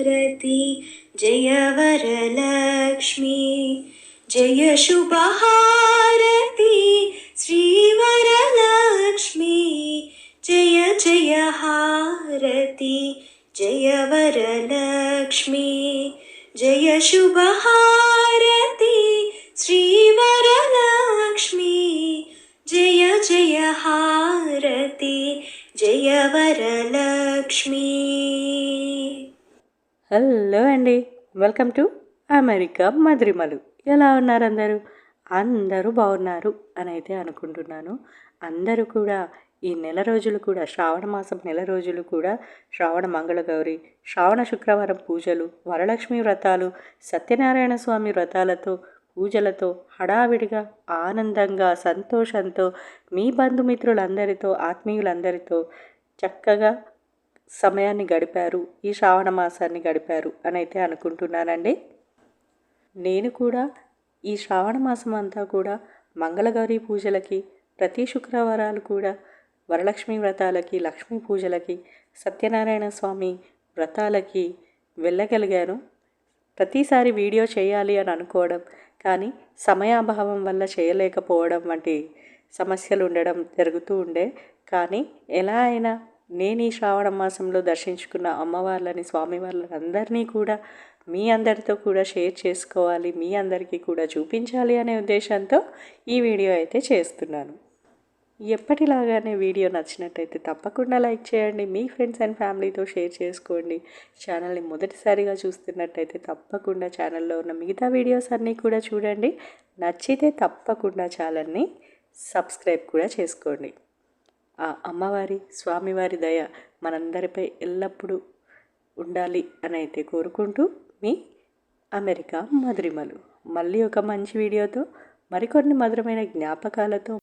जय वरलक्ष्मी जय शुभहारति श्रीवरलक्ष्मी जय जय हारति जय वरलक्ष्मी जय शुभहारति श्रीवरलक्ष्मी जय जय हारति जय वरलक्ष्मी। హలో అండి, వెల్కమ్ టు అమెరికా మధురిమలు. ఎలా ఉన్నారు అందరూ? అందరూ బాగున్నారు అని అయితే అనుకుంటున్నాను. అందరూ కూడా ఈ నెల రోజులు కూడా, శ్రావణ మాసం నెల రోజులు కూడా శ్రావణ మంగళగౌరి, శ్రావణ శుక్రవారం పూజలు, వరలక్ష్మి వ్రతాలు, సత్యనారాయణ స్వామి వ్రతాలతో, పూజలతో హడావిడిగా, ఆనందంగా, సంతోషంతో మీ బంధుమిత్రులందరితో, ఆత్మీయులందరితో చక్కగా సమయాన్ని గడిపారు, ఈ శ్రావణ మాసాన్ని గడిపారు అని అయితే అనుకుంటున్నానండి. నేను కూడా ఈ శ్రావణ మాసం అంతా కూడా మంగళగౌరి పూజలకి, ప్రతి శుక్రవారాలు కూడా వరలక్ష్మి వ్రతాలకి, లక్ష్మీ పూజలకి, సత్యనారాయణ స్వామి వ్రతాలకి వెళ్ళగలిగాను. ప్రతిసారి వీడియో చేయాలి అని అనుకోవడం, కానీ సమయాభావం వల్ల చేయలేకపోవడం వంటి సమస్యలు ఉండడం జరుగుతూ ఉండే. కానీ ఎలా అయినా నేను ఈ శ్రావణ మాసంలో దర్శించుకున్న అమ్మవార్లని, స్వామివార్లని అందరినీ కూడా మీ అందరితో కూడా షేర్ చేసుకోవాలి, మీ అందరికీ కూడా చూపించాలి అనే ఉద్దేశంతో ఈ వీడియో అయితే చేస్తున్నాను. ఎప్పటిలాగానే వీడియో నచ్చినట్టయితే తప్పకుండా లైక్ చేయండి, మీ ఫ్రెండ్స్ అండ్ ఫ్యామిలీతో షేర్ చేసుకోండి. ఛానల్ని మొదటిసారిగా చూస్తున్నట్టయితే తప్పకుండా ఛానల్లో ఉన్న మిగతా వీడియోస్ అన్నీ కూడా చూడండి. నచ్చితే తప్పకుండా ఛానల్ని సబ్స్క్రైబ్ కూడా చేసుకోండి. ఆ అమ్మవారి, స్వామివారి దయ మనందరిపై ఎల్లప్పుడూ ఉండాలి అని అయితే కోరుకుంటూ మీ అమెరికా మధురిమలు. మళ్ళీ ఒక మంచి వీడియోతో, మరికొన్ని మధురమైన జ్ఞాపకాలతో